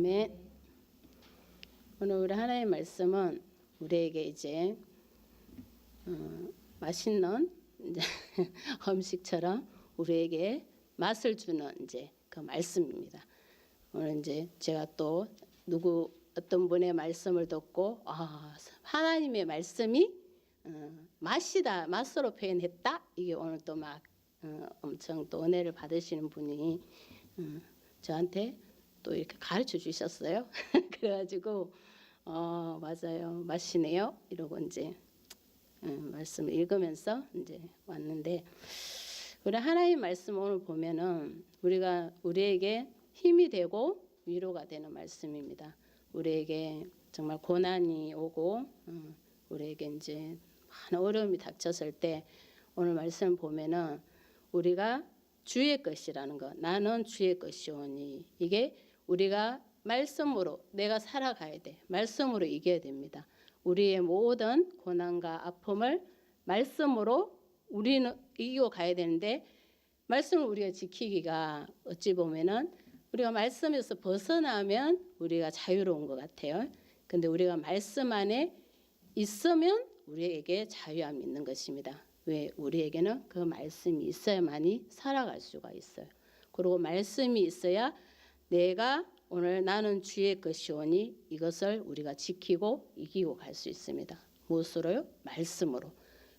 아멘. 오늘 우리 하나님의 말씀은 우리에게 이제 맛있는 이제 음식처럼 우리에게 맛을 주는 이제 그 말씀입니다. 오늘 이제 제가 또 어떤 분의 말씀을 듣고 하나님의 말씀이 맛이다, 맛으로 표현했다. 이게 오늘 또 막 엄청 또 은혜를 받으시는 분이 저한테 또 이렇게 가르쳐 주셨어요. 그래가지고 맞아요, 맛이네요. 이러고 이제 말씀을 읽으면서 이제 왔는데, 우리 하나님 말씀 오늘 보면은 우리에게 힘이 되고 위로가 되는 말씀입니다. 우리에게 정말 고난이 오고 우리에게 이제 많은 어려움이 닥쳤을 때 오늘 말씀 보면은 우리가 주의 것이라는 것, 나는 주의 것이오니, 이게 우리가 말씀으로 내가 살아가야 돼. 말씀으로 이겨야 됩니다. 우리의 모든 고난과 아픔을 말씀으로 우리는 이기고 가야 되는데, 말씀을 우리가 지키기가 어찌 보면은 우리가 말씀에서 벗어나면 우리가 자유로운 것 같아요. 근데 우리가 말씀 안에 있으면 우리에게 자유함이 있는 것입니다. 왜? 우리에게는 그 말씀이 있어야만이 살아갈 수가 있어요. 그리고 말씀이 있어야 내가 오늘 나는 주의 것이오니 이것을 우리가 지키고 이기고 갈 수 있습니다. 무엇으로요? 말씀으로.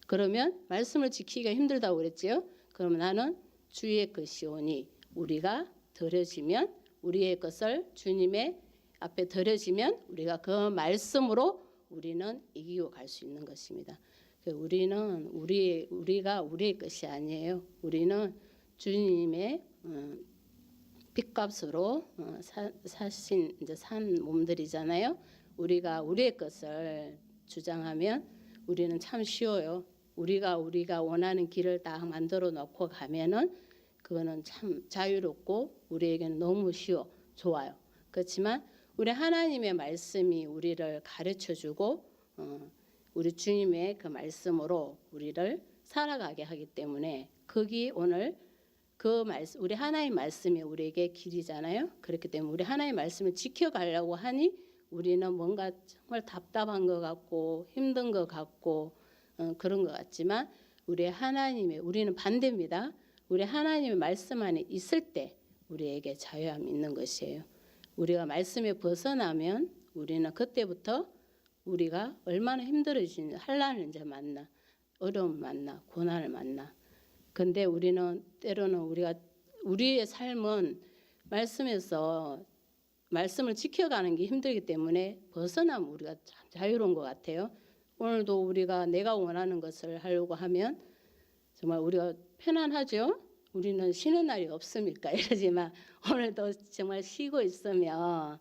그러면 말씀을 지키기가 힘들다고 그랬지요. 그러면 나는 주의 것이오니, 우리가 드려지면, 우리의 것을 주님의 앞에 드려지면 우리가 그 말씀으로 우리는 이기고 갈 수 있는 것입니다. 우리는 우리가 우리의 것이 아니에요. 우리는 주님의 핏값으로 사신 이제 산 몸들이잖아요. 우리가 우리의 것을 주장하면 우리는 참 쉬워요. 우리가 원하는 길을 딱 만들어 놓고 가면은 그거는 참 자유롭고 우리에게는 너무 쉬워, 좋아요. 그렇지만 우리 하나님의 말씀이 우리를 가르쳐 주고 우리 주님의 그 말씀으로 우리를 살아가게 하기 때문에, 거기 오늘 그 말씀, 우리 하나님 말씀이 우리에게 길이잖아요. 그렇기 때문에 우리 하나님 말씀을 지켜가려고 하니 우리는 뭔가 정말 답답한 것 같고 힘든 것 같고 그런 것 같지만, 우리는 반대입니다. 우리 하나님의 말씀 안에 있을 때 우리에게 자유함이 있는 것이에요. 우리가 말씀에 벗어나면 우리는 그때부터 우리가 얼마나 힘들어지는지, 환난을 이제 만나, 어려움을 만나, 고난을 만나. 근데 우리는 때로는 우리의 삶은 말씀에서 말씀을 지켜가는 게 힘들기 때문에 벗어나면 우리가 참 자유로운 것 같아요. 오늘도 우리가 내가 원하는 것을 하려고 하면 정말 우리가 편안하죠. 우리는 쉬는 날이 없습니까? 이러지만 오늘도 정말 쉬고 있으면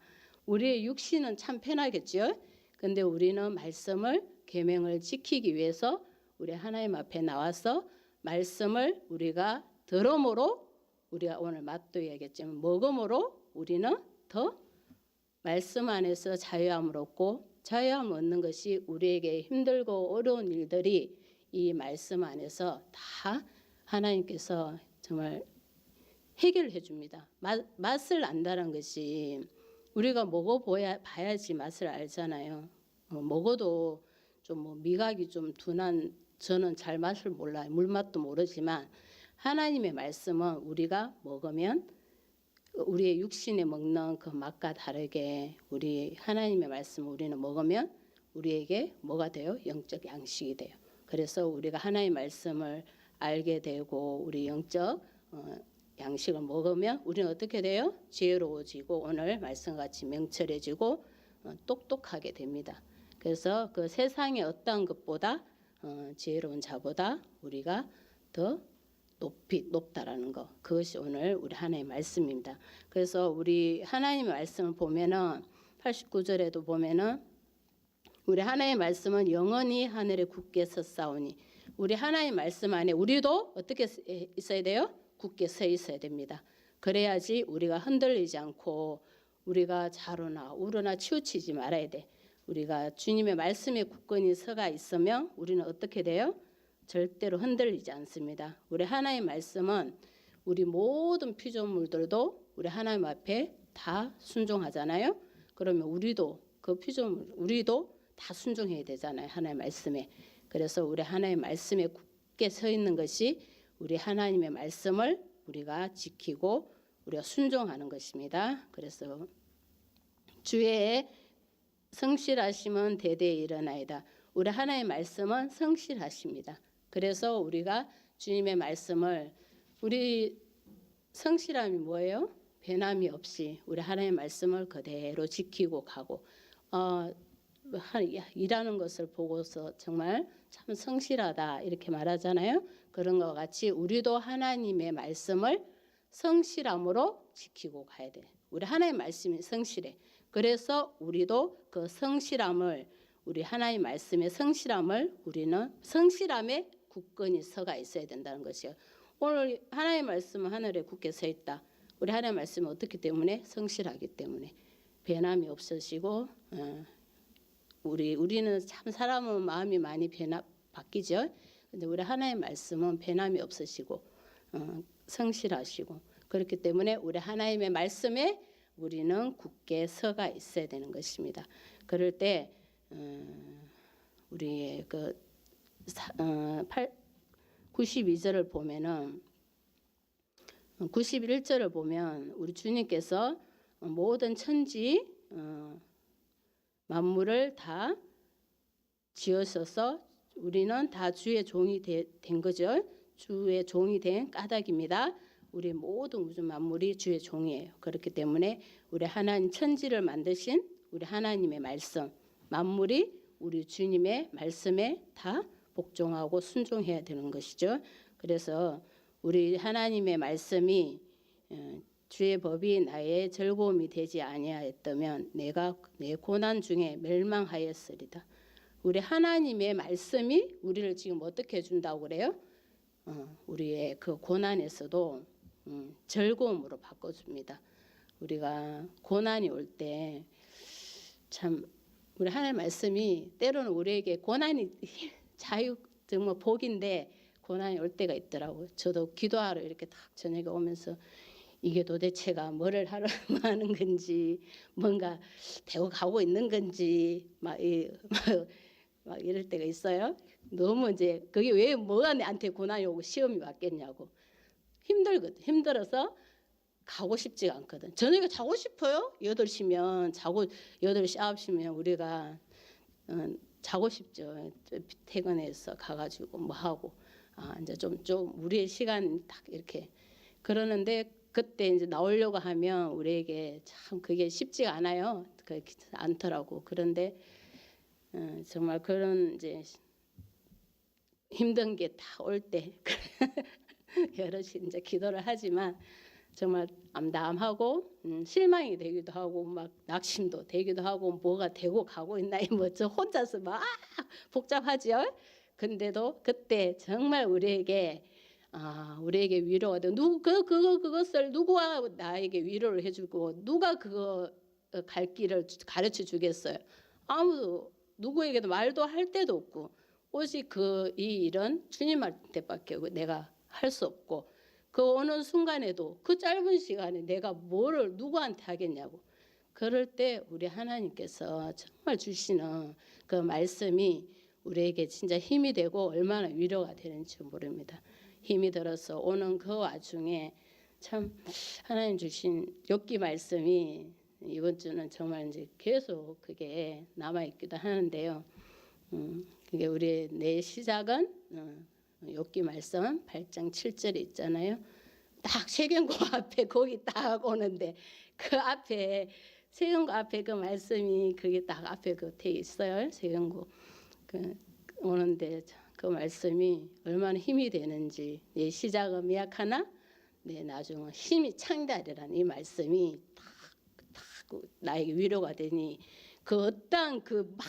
우리의 육신은 참 편하겠죠. 근데 우리는 말씀을, 계명을 지키기 위해서 우리 하나님 앞에 나와서 말씀을 우리가 들음으로, 우리가 오늘 맛도 얘기했지만 먹음으로 우리는 더 말씀 안에서 자유함을 얻고, 자유함을 얻는 것이 우리에게 힘들고 어려운 일들이 이 말씀 안에서 다 하나님께서 정말 해결해 줍니다. 맛을 안다는 것이 우리가 먹어봐야지 맛을 알잖아요. 먹어도 좀 미각이 좀 둔한 저는 잘 맛을 몰라요. 물맛도 모르지만 하나님의 말씀은 우리가 먹으면 우리의 육신에 먹는 그 맛과 다르게 우리 하나님의 말씀을 우리는 먹으면 우리에게 뭐가 돼요? 영적 양식이 돼요. 그래서 우리가 하나님의 말씀을 알게 되고 우리 영적 양식을 먹으면 우리는 어떻게 돼요? 지혜로워지고 오늘 말씀같이 명철해지고 똑똑하게 됩니다. 그래서 그 세상의 어떤 것보다 지혜로운 자보다 우리가 더 높다라는 거, 그것이 오늘 우리 하나님의 말씀입니다. 그래서 우리 하나님의 말씀을 보면은 89절에도 보면은 우리 하나님의 말씀은 영원히 하늘에 굳게 섰사오니, 우리 하나님의 말씀 안에 우리도 어떻게 있어야 돼요? 굳게 서 있어야 됩니다. 그래야지 우리가 흔들리지 않고 우리가 좌로나 우로나 치우치지 말아야 돼. 우리가 주님의 말씀에 굳건히 서가 있으면 우리는 어떻게 돼요? 절대로 흔들리지 않습니다. 우리 하나님의 말씀은 우리 모든 피조물들도 우리 하나님 앞에 다 순종하잖아요. 그러면 우리도 그 피조물 우리도 다 순종해야 되잖아요. 하나님의 말씀에. 그래서 우리 하나님의 말씀에 굳게 서 있는 것이 우리 하나님의 말씀을 우리가 지키고 우리가 순종하는 것입니다. 그래서 주의 성실하심은 대대에 일어나이다. 우리 하나님의 말씀은 성실하십니다. 그래서 우리가 주님의 말씀을 우리 성실함이 뭐예요? 변함이 없이 우리 하나님의 말씀을 그대로 지키고 가고 일하는 것을 보고서 정말 참 성실하다 이렇게 말하잖아요. 그런 것 같이 우리도 하나님의 말씀을 성실함으로 지키고 가야 돼. 우리 하나님의 말씀이 성실해. 그래서 우리도 그 성실함을 우리 하나님의 말씀의 성실함을 우리는 성실함에 굳건히 서가 있어야 된다는 것이에요. 오늘 하나님의 말씀은 하늘에 굳게 서 있다. 우리 하나님의 말씀은 어떻기 때문에? 성실하기 때문에. 변함이 없으시고 우리는 참 사람은 마음이 많이 바뀌죠. 근데 우리 하나님의 말씀은 변함이 없으시고 성실하시고 그렇기 때문에 우리 하나님의 말씀에 우리는 굳게 서가 있어야 되는 것입니다. 그럴 때 우리의 92절을 보면은 91절을 보면 우리 주님께서 모든 천지 만물을 다 지으셔서 우리는 다 주의 종이 된 거죠. 주의 종이 된 까닭입니다. 우리 모든 우주 만물이 주의 종이에요. 그렇기 때문에 우리 하나님 천지를 만드신 우리 하나님의 말씀 만물이 우리 주님의 말씀에 다 복종하고 순종해야 되는 것이죠. 그래서 우리 하나님의 말씀이 주의 법이 나의 즐거움이 되지 아니하였다면 내가 내 고난 중에 멸망하였으리다. 우리 하나님의 말씀이 우리를 지금 어떻게 해준다고 그래요? 우리의 그 고난에서도 즐거움으로 바꿔줍니다. 우리가 고난이 올 때 참 우리 하나님의 말씀이 때로는 우리에게 고난이 자유 정말 복인데 고난이 올 때가 있더라고요. 저도 기도하러 이렇게 딱 저녁에 오면서 이게 도대체가 뭐를 하러 하는 건지 뭔가 되고 가고 있는 건지 막 이럴 때가 있어요. 너무 이제 그게 왜 뭐가 나한테 고난이 오고 시험이 왔겠냐고 힘들어서 가고 싶지가 않거든. 저녁에 자고 싶어요. 8시면 자고 8시 9시면 우리가 자고 싶죠. 퇴근해서 가가지고 뭐 하고 이제 좀 우리의 시간 딱 이렇게 그러는데 그때 이제 나오려고 하면 우리에게 참 그게 쉽지가 않아요. 그렇지 않더라고. 그런데 정말 그런 이제 힘든 게 다 올 때 여럿이 이제 기도를 하지만 정말 암담하고 실망이 되기도 하고 막 낙심도 되기도 하고 뭐가 되고 가고 있나 뭐 저 혼자서 막 복잡하죠. 근데도 그때 정말 우리에게 위로가 돼. 그것을 누구가 나에게 위로를 해주고 누가 그거 갈 길을 가르쳐 주겠어요. 아무도 누구에게도 말도 할 데도 없고 오직 이 일은 주님한테밖에 내가 할 수 없고 그 어느 순간에도 그 짧은 시간에 내가 뭐를 누구한테 하겠냐고. 그럴 때 우리 하나님께서 정말 주시는 그 말씀이 우리에게 진짜 힘이 되고 얼마나 위로가 되는지 모릅니다. 힘이 들어서 오는 그 와중에 참 하나님 주신 욥기 말씀이 이번 주는 정말 이제 계속 그게 남아 있기도 하는데요. 그게 우리 내 시작은 욥기 말씀 8장 7절에 있잖아요. 딱 세경고 앞에 거기 딱 오는데 그 앞에 세경고 앞에 그 말씀이 그게 딱 앞에 돼 있어요. 세경고 오는데 그 말씀이 얼마나 힘이 되는지 내 시작은 미약하나 내 나중은 힘이 창대하리라는 이 말씀이 딱 나에게 위로가 되니 그 어떤 그 막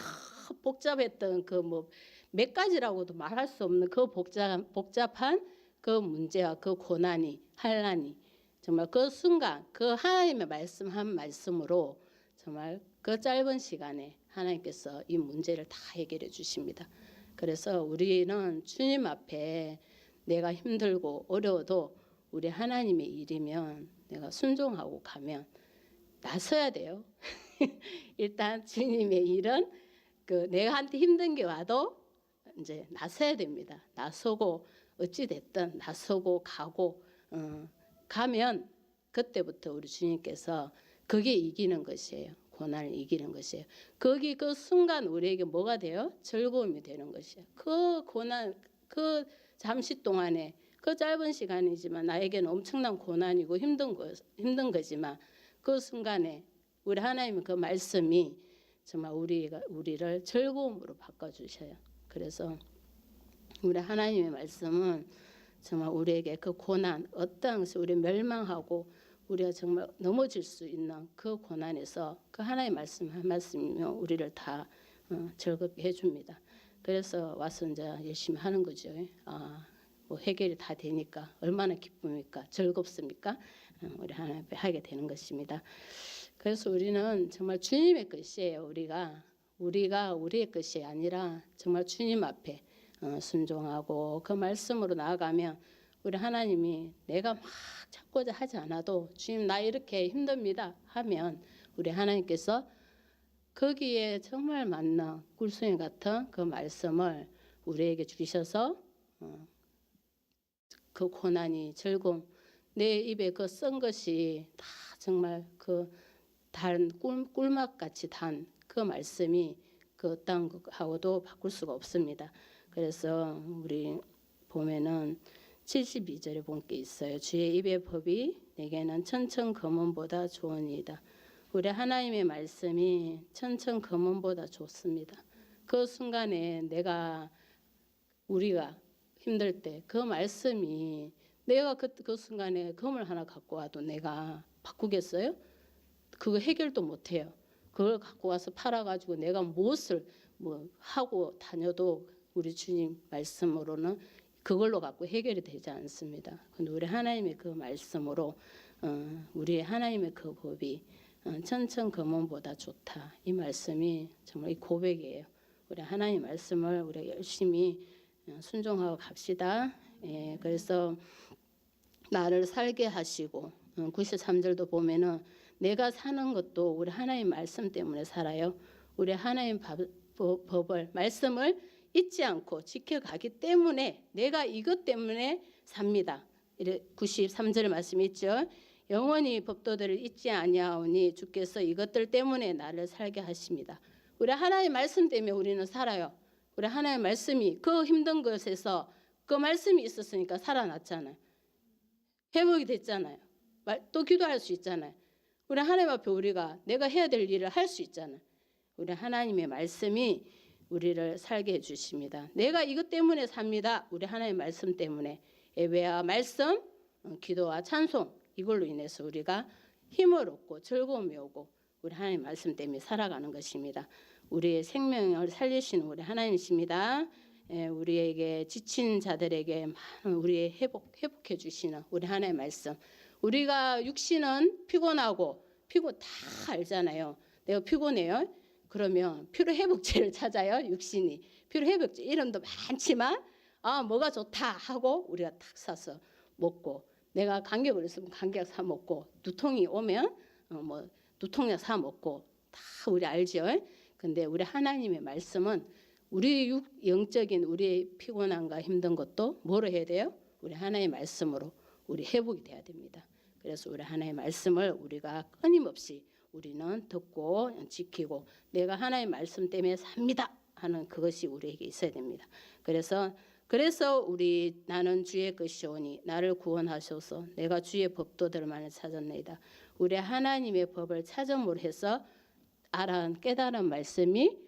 복잡했던 그 뭐 몇 가지라고도 말할 수 없는 그 복잡한 그 문제와 그 고난이 환난이 정말 그 순간 그 하나님의 말씀 한 말씀으로 정말 그 짧은 시간에 하나님께서 이 문제를 다 해결해 주십니다. 그래서 우리는 주님 앞에 내가 힘들고 어려워도 우리 하나님의 일이면 내가 순종하고 가면 나서야 돼요. 일단 주님의 일은 내가한테 힘든 게 와도 이제 나서야 됩니다. 나서고 어찌 됐든 나서고 가고 가면 그때부터 우리 주님께서 그게 이기는 것이에요. 고난을 이기는 것이에요. 거기 그 순간 우리에게 뭐가 돼요? 즐거움이 되는 것이에요. 그 고난 그 잠시 동안에 그 짧은 시간이지만 나에게는 엄청난 고난이고 힘든 거지만 그 순간에 우리 하나님의 그 말씀이 정말 우리를 즐거움으로 바꿔주셔요. 그래서 우리 하나님의 말씀은 정말 우리에게 그 고난, 어떠한 것이 우리 멸망하고 우리가 정말 넘어질 수 있는 그 고난에서 그 하나님의 말씀 한 말씀이면 우리를 다 즐겁게 해줍니다. 그래서 와서 이제 열심히 하는 거죠. 뭐 해결이 다 되니까 얼마나 기쁩니까? 즐겁습니까? 우리 하나님 앞에 하게 되는 것입니다. 그래서 우리는 정말 주님의 것이에요. 우리가 우리의 것이 아니라 정말 주님 앞에 순종하고 그 말씀으로 나아가면 우리 하나님이 내가 막 찾고자 하지 않아도 주님 나 이렇게 힘듭니다 하면 우리 하나님께서 거기에 정말 맞는 꿀송이 같은 그 말씀을 우리에게 주셔서 그 고난이 즐거움 내 입에 그 쓴 것이 다 정말 그 단 꿀맛 같이 단 그 말씀이 그 어떤 것하고도 바꿀 수가 없습니다. 그래서 우리 보면은 72절에 본 게 있어요. 주의 입의 법이 내게는 천천 검은보다 좋으니이다. 우리 하나님의 말씀이 천천 검은보다 좋습니다. 그 순간에 우리가 힘들 때 그 말씀이 내가 그 순간에 검을 하나 갖고 와도 내가 바꾸겠어요? 그거 해결도 못해요. 그걸 갖고 와서 팔아가지고 내가 무엇을 하고 다녀도 우리 주님 말씀으로는 그걸로 갖고 해결이 되지 않습니다. 근데 우리 하나님의 그 말씀으로 우리 하나님의 그 법이 천천 검은보다 좋다. 이 말씀이 정말 이 고백이에요. 우리 하나님 말씀을 우리 열심히 순종하고 갑시다. 예, 그래서 나를 살게 하시고 93절도 보면은 내가 사는 것도 우리 하나님 말씀 때문에 살아요. 우리 하나님 법을 말씀을 잊지 않고 지켜가기 때문에 내가 이것 때문에 삽니다. 93절 말씀이 있죠. 영원히 법도들을 잊지 아니하오니 주께서 이것들 때문에 나를 살게 하십니다. 우리 하나님 말씀 때문에 우리는 살아요. 우리 하나님 말씀이 그 힘든 것에서 그 말씀이 있었으니까 살아났잖아요. 회복이 됐잖아요. 또 기도할 수 있잖아요. 우리 하나님 앞에 우리가 내가 해야 될 일을 할 수 있잖아요. 우리 하나님의 말씀이 우리를 살게 해주십니다. 내가 이것 때문에 삽니다. 우리 하나님의 말씀 때문에 예배와 말씀, 기도와 찬송 이걸로 인해서 우리가 힘을 얻고 즐거움이 오고 우리 하나님 말씀 때문에 살아가는 것입니다. 우리의 생명을 살리시는 우리 하나님이십니다. 우리에게 지친 자들에게 우리의 회복해 주시는 우리 하나님의 말씀. 우리가 육신은 피곤하고 피곤 다 알잖아요. 내가 피곤해요. 그러면 피로 회복제를 찾아요. 육신이 피로 회복제 이름도 많지만 뭐가 좋다 하고 우리가 탁 사서 먹고 내가 감기 걸렸으면 감기약 사 먹고 두통이 오면 두통약 사 먹고 다 우리 알죠. 근데 우리 하나님의 말씀은 우리 영적인 우리의 피곤함과 힘든 것도 뭐로 해야 돼요? 우리 하나님의 말씀으로 우리 회복이 돼야 됩니다. 그래서 우리 하나님의 말씀을 우리가 끊임없이 우리는 듣고 지키고 내가 하나님의 말씀 때문에 삽니다 하는 그것이 우리에게 있어야 됩니다. 그래서 나는 주의 것이오니 나를 구원하소서 내가 주의 법도들만을 찾았나이다. 우리 하나님의 법을 찾음으로 해서 깨달은 말씀이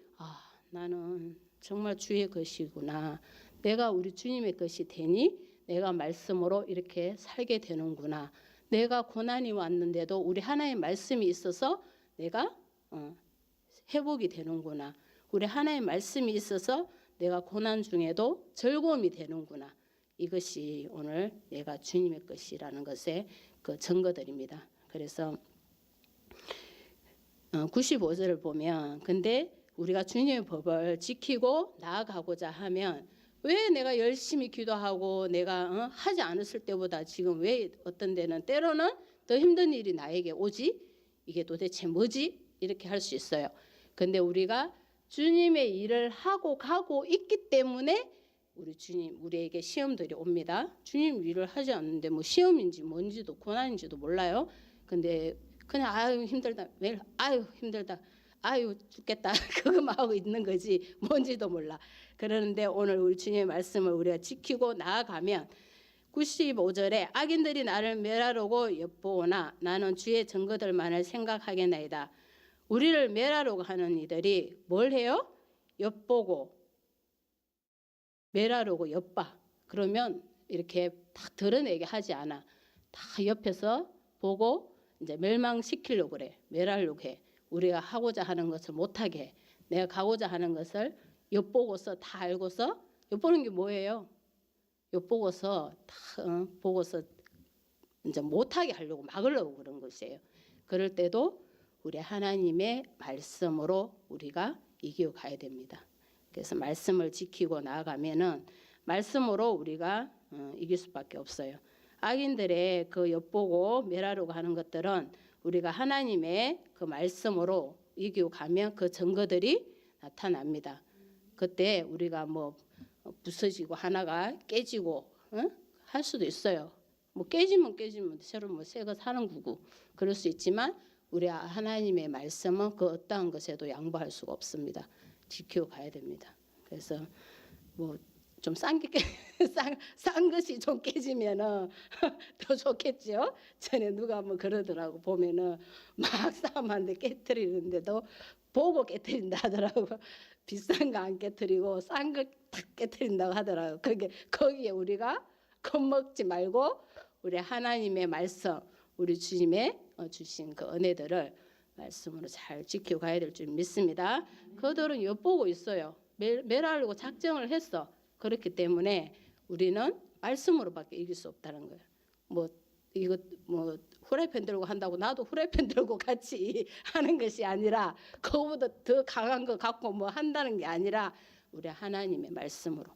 나는 정말 주의 것이구나. 내가 우리 주님의 것이 되니 내가 말씀으로 이렇게 살게 되는구나. 내가 고난이 왔는데도 우리 하나님의 말씀이 있어서 내가 회복이 되는구나. 우리 하나님의 말씀이 있어서 내가 고난 중에도 즐거움이 되는구나. 이것이 오늘 내가 주님의 것이라는 것의 그 증거들입니다. 그래서 95절을 보면 근데 우리가 주님의 법을 지키고 나아가고자 하면 왜 내가 열심히 기도하고 내가 하지 않았을 때보다 지금 왜 어떤 데는 때로는 더 힘든 일이 나에게 오지? 이게 도대체 뭐지? 이렇게 할 수 있어요. 근데 우리가 주님의 일을 하고 가고 있기 때문에 우리 주님 우리에게 시험들이 옵니다. 주님 일을 하지 않는데 뭐 시험인지 뭔지도 고난인지도 몰라요. 근데 그냥 아유 힘들다 매일 아유 힘들다 아유 죽겠다 그거만 하고 있는 거지 뭔지도 몰라. 그러는데 오늘 우리 주님의 말씀을 우리가 지키고 나아가면 95절에 악인들이 나를 멸하려고 엿보오나 나는 주의 증거들만을 생각하겠나이다. 우리를 멸하려고 하는 이들이 뭘 해요? 엿보고 멸하려고 엿봐. 그러면 이렇게 다 드러내게 하지 않아. 다 옆에서 보고 이제 멸망시키려고 그래. 멸하려고 해. 우리가 하고자 하는 것을 못하게 해. 내가 가고자 하는 것을 엿보고서 다 알고서 엿보는 게 뭐예요? 엿보고서 다 보고서 이제 못하게 하려고 막으려고 그런 것이에요. 그럴 때도 우리 하나님의 말씀으로 우리가 이기고 가야 됩니다. 그래서 말씀을 지키고 나아가면은 말씀으로 우리가 이길 수밖에 없어요. 악인들의 그 엿보고 멸하려고 하는 것들은 우리가 하나님의 그 말씀으로 이기고 가면 그 증거들이 나타납니다. 그때 우리가 뭐 부서지고 하나가 깨지고 할 수도 있어요. 뭐 깨지면 새로 뭐 새 거 사는 거고 그럴 수 있지만 우리 하나님의 말씀은 그 어떠한 것에도 양보할 수가 없습니다. 지키고 가야 됩니다. 그래서 뭐 좀 싼 것이 좀 깨지면은 더 좋겠죠. 전에 누가 뭐 그러더라고 보면은 막 싸움하는데 깨트리는데도 보고 깨트린다 하더라고. 비싼 거 안 깨트리고 싼 거 딱 깨트린다고 하더라고. 거기에 우리가 겁먹지 말고 우리 하나님의 말씀, 우리 주님의 주신 그 은혜들을 말씀으로 잘 지키고 가야 될 줄 믿습니다. 그들은 엿보고 있어요. 멸하려고 작정을 했어. 그렇기 때문에 우리는 말씀으로밖에 이길 수 없다는 거예요. 뭐 이거 뭐 후라이팬 들고 한다고 나도 후라이팬 들고 같이 하는 것이 아니라 그거보다 더 강한 거 갖고 뭐 한다는 게 아니라 우리 하나님의 말씀으로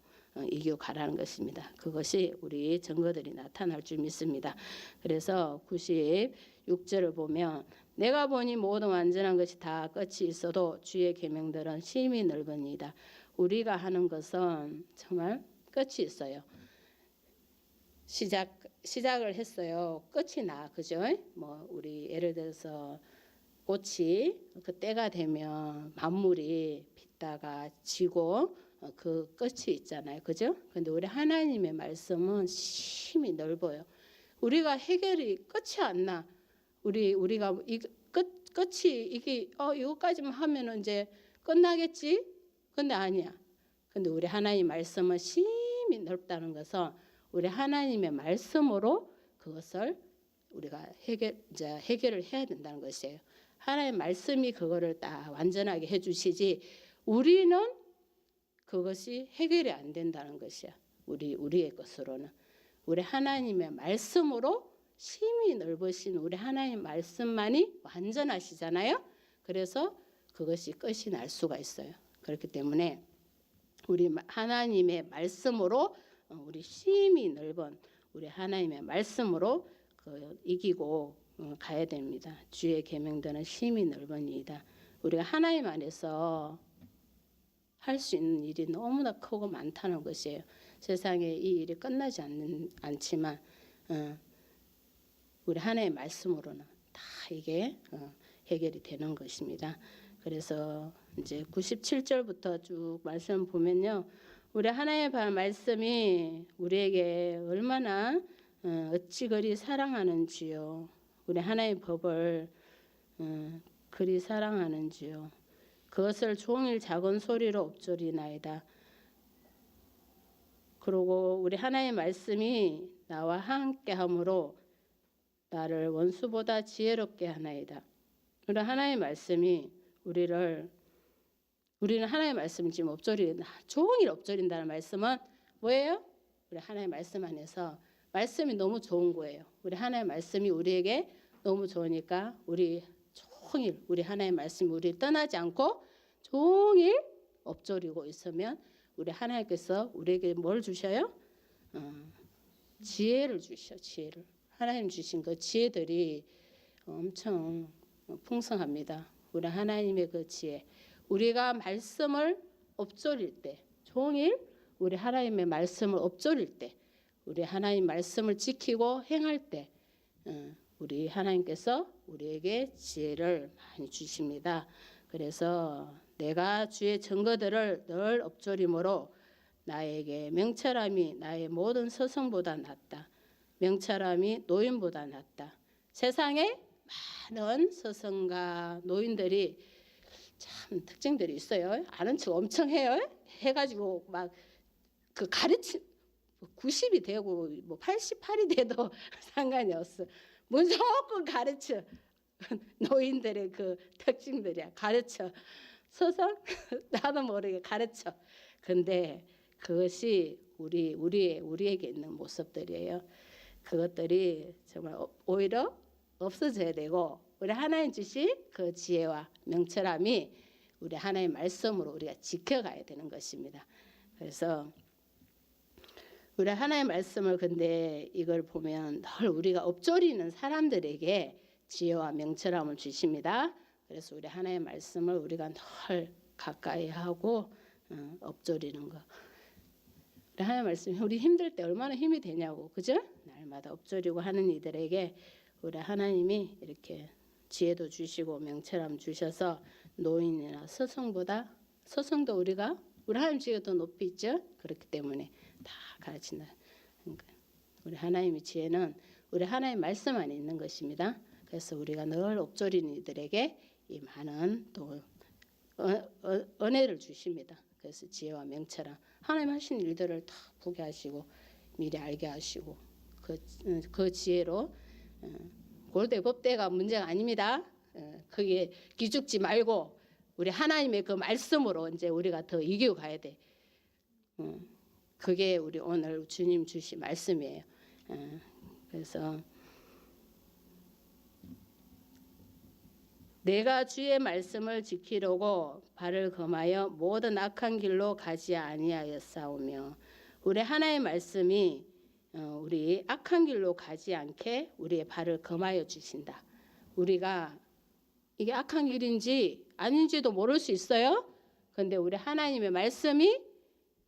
이기고 가라는 것입니다. 그것이 우리 증거들이 나타날 줄 믿습니다. 그래서 96절을 보면 내가 보니 모든 완전한 것이 다 끝이 있어도 주의 계명들은 심히 넓으니이다. 우리가 하는 것은 정말 끝이 있어요. 시작을 했어요. 끝이 나, 그죠? 뭐 우리 예를 들어서 꽃이 그 때가 되면 만물이 빛다가 지고 그 끝이 있잖아요, 그죠? 근데 우리 하나님의 말씀은 심히 넓어요. 우리가 해결이 끝이 안 나. 우리가 이 끝이 이게 이거까지만 하면은 이제 끝나겠지? 근데 아니야. 근데 우리 하나님 말씀은 심히 넓다는 것은 우리 하나님의 말씀으로 그것을 우리가 해결을 해야 된다는 것이에요. 하나님의 말씀이 그거를 딱 완전하게 해주시지 우리는 그것이 해결이 안 된다는 것이야. 우리의 것으로는 우리 하나님의 말씀으로 심히 넓으신 우리 하나님 말씀만이 완전하시잖아요. 그래서 그것이 끝이 날 수가 있어요. 그렇기 때문에 우리 하나님의 말씀으로 우리 심히 넓은 우리 하나님의 말씀으로 이기고 가야 됩니다. 주의 계명들은 심히 넓으니이다. 우리가 하나님 안에서 할 수 있는 일이 너무나 크고 많다는 것이에요. 세상에 이 일이 끝나지 않지만 우리 하나님의 말씀으로는 다 이게 해결이 되는 것입니다. 그래서 이제 97절부터 쭉 말씀 보면요. 우리 하나님의 말씀이 우리에게 얼마나 어찌 그리 사랑하는지요. 우리 하나님의 법을 그리 사랑하는지요. 그것을 종일 작은 소리로 읊조리나이다. 그리고 우리 하나님의 말씀이 나와 함께함으로 나를 원수보다 지혜롭게 하나이다. 우리 하나님의 말씀이 우리는 하나님의 말씀을 지금 종일 읊조린다는 말씀은 뭐예요? 우리 하나님의 말씀 안에서 말씀이 너무 좋은 거예요. 우리 하나님의 말씀이 우리에게 너무 좋으니까 우리 하나님의 말씀이 우리를 떠나지 않고 종일 읊조리고 있으면 우리 하나님께서 우리에게 뭘 주셔요? 지혜를 주셔. 지혜를. 하나님 주신 그 지혜들이 엄청 풍성합니다. 우리 하나님의 그 지혜. 우리가 말씀을 엎조릴 때, 종일 우리 하나님의 말씀을 엎조릴 때, 우리 하나님 말씀을 지키고 행할 때, 우리 하나님께서 우리에게 지혜를 많이 주십니다. 그래서 내가 주의 증거들을 늘 엎조림으로 나에게 명철함이 나의 모든 서성보다 낫다. 명철함이 노인보다 낫다. 세상에 많은 서성과 노인들이 참 특징들이 있어요. 아는 척 엄청 해요. 해가지고 막 그 가르치 90이 되고 뭐 88이 돼도 상관이 없어. 무조건 가르쳐. 노인들의 그 특징들이야. 가르쳐. 서성 나도 모르게 가르쳐. 근데 그것이 우리에게 있는 모습들이에요. 그것들이 정말 오히려 없어져야 되고 우리 하나님 주신 그 지혜와 명철함이 우리 하나님 말씀으로 우리가 지켜가야 되는 것입니다. 그래서 우리 하나님 말씀을 근데 이걸 보면 늘 우리가 엎조리는 사람들에게 지혜와 명철함을 주십니다. 그래서 우리 하나님 말씀을 우리가 늘 가까이 하고 엎조리는 거. 우리 하나님 말씀이 우리 힘들 때 얼마나 힘이 되냐고, 그죠? 날마다 엎조리고 하는 이들에게 우리 하나님이 이렇게 지혜도 주시고 명철함 주셔서 노인이나 서성도 우리가 우리 하나님 지혜가 더 높이 있죠. 그렇기 때문에 다 가르친다. 그러니까 우리 하나님의 지혜는 우리 하나님 말씀 안에 있는 것입니다. 그래서 우리가 늘 엎조리는 이들에게 이 많은 또 은혜를 주십니다. 그래서 지혜와 명철함 하나님 하신 일들을 다 보게 하시고 미리 알게 하시고 그 지혜로 골대법대가 문제가 아닙니다. 거기에 기죽지 말고 우리 하나님의 그 말씀으로 이제 우리가 더 이기고 가야 돼. 그게 우리 오늘 주님 주신 말씀이에요. 그래서 내가 주의 말씀을 지키려고 발을 검하여 모든 악한 길로 가지 아니하였사오며 우리 하나님의 말씀이 우리 악한 길로 가지 않게 우리의 발을 검하여 주신다. 우리가 이게 악한 길인지 아닌지도 모를 수 있어요. 그런데 우리 하나님의 말씀이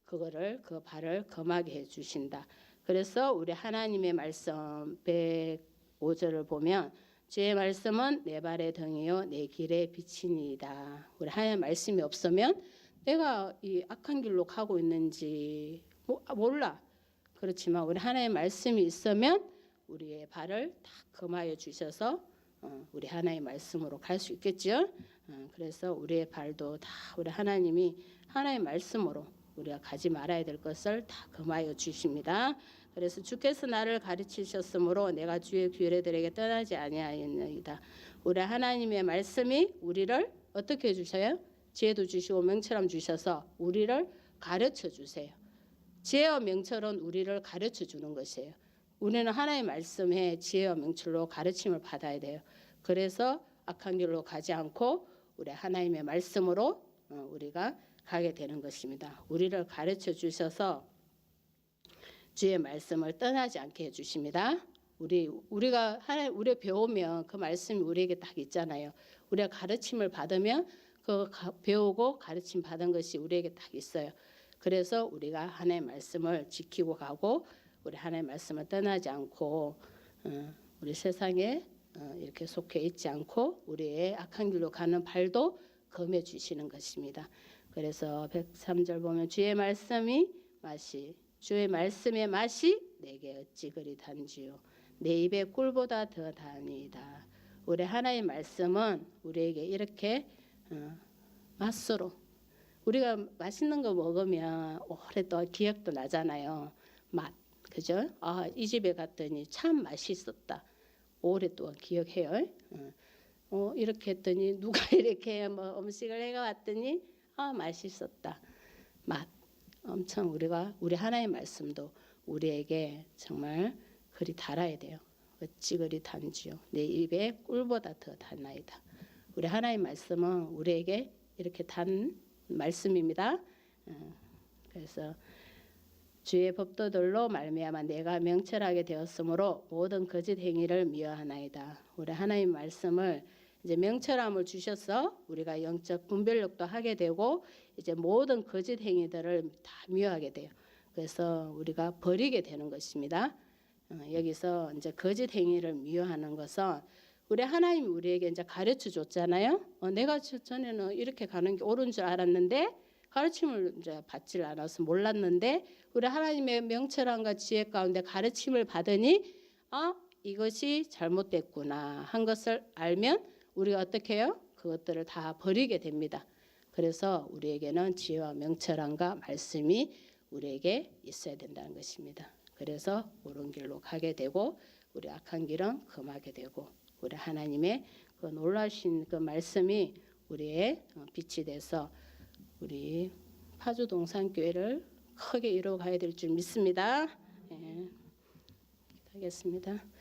그 발을 검하게 해 주신다. 그래서 우리 하나님의 말씀 105절을 보면 주의 말씀은 내 발의 등이요 내 길의 빛이니이다. 우리 하나님의 말씀이 없으면 내가 이 악한 길로 가고 있는지 몰라. 그렇지만 우리 하나님의 말씀이 있으면 우리의 발을 다 검하여 주셔서 우리 하나님의 말씀으로 갈 수 있겠죠. 그래서 우리의 발도 다 우리 하나님이 하나님의 말씀으로 우리가 가지 말아야 될 것을 다 검하여 주십니다. 그래서 주께서 나를 가르치셨으므로 내가 주의 규례들에게 떠나지 아니하였나이다. 우리 하나님의 말씀이 우리를 어떻게 해주셔요? 지혜도 주시고 명철함 주셔서 우리를 가르쳐 주세요. 지혜와 명철은 우리를 가르쳐 주는 것이에요. 우리는 하나님의 말씀에 지혜와 명철로 가르침을 받아야 돼요. 그래서 악한 길로 가지 않고 우리 하나님의 말씀으로 우리가 가게 되는 것입니다. 우리를 가르쳐 주셔서 주의 말씀을 떠나지 않게 해주십니다. 우리가 하나님 우리 배우면 그 말씀이 우리에게 딱 있잖아요. 우리가 가르침을 받으면 그 배우고 가르침 받은 것이 우리에게 딱 있어요. 그래서 우리가 하나님의 말씀을 지키고 가고 우리 하나님의 말씀을 떠나지 않고 우리 세상에 이렇게 속해 있지 않고 우리의 악한 길로 가는 발도 검해 주시는 것입니다. 그래서 103절 보면 주의 말씀의 맛이 내게 어찌 그리 단지요 내 입의 꿀보다 더 다니이다. 우리 하나님의 말씀은 우리에게 이렇게 맛으로 우리가 맛있는 거 먹으면 오랫동안 기억도 나잖아요. 맛, 그죠? 아, 이 집에 갔더니 참 맛있었다. 오랫동안 기억해요. 이렇게 했더니 누가 이렇게 뭐 음식을 해가 왔더니 아, 맛있었다. 맛. 엄청 우리 하나님의 말씀도 우리에게 정말 그리 달아야 돼요. 어찌 그리 단지요. 내 입에 꿀보다 더 단나이다. 우리 하나님의 말씀은 우리에게 이렇게 단 말씀입니다. 그래서 주의 법도들로 말미암아 내가 명철하게 되었으므로 모든 거짓 행위를 미워하나이다. 우리 하나님 말씀을 이제 명철함을 주셔서 우리가 영적 분별력도 하게 되고 이제 모든 거짓 행위들을 다 미워하게 돼요. 그래서 우리가 버리게 되는 것입니다. 여기서 이제 거짓 행위를 미워하는 것은 우리 하나님이 우리에게 이제 가르쳐 줬잖아요. 내가 전에는 이렇게 가는 게 옳은 줄 알았는데 가르침을 이제 받지를 않아서 몰랐는데 우리 하나님의 명철함과 지혜 가운데 가르침을 받으니 이것이 잘못됐구나 한 것을 알면 우리가 어떻게 해요? 그것들을 다 버리게 됩니다. 그래서 우리에게는 지혜와 명철함과 말씀이 우리에게 있어야 된다는 것입니다. 그래서 옳은 길로 가게 되고 우리 악한 길은 금하게 되고 우리 하나님의 그 놀라신 그 말씀이 우리의 빛이 돼서 우리 파주 동산교회를 크게 이루어가야 될 줄 믿습니다. 예, 하겠습니다.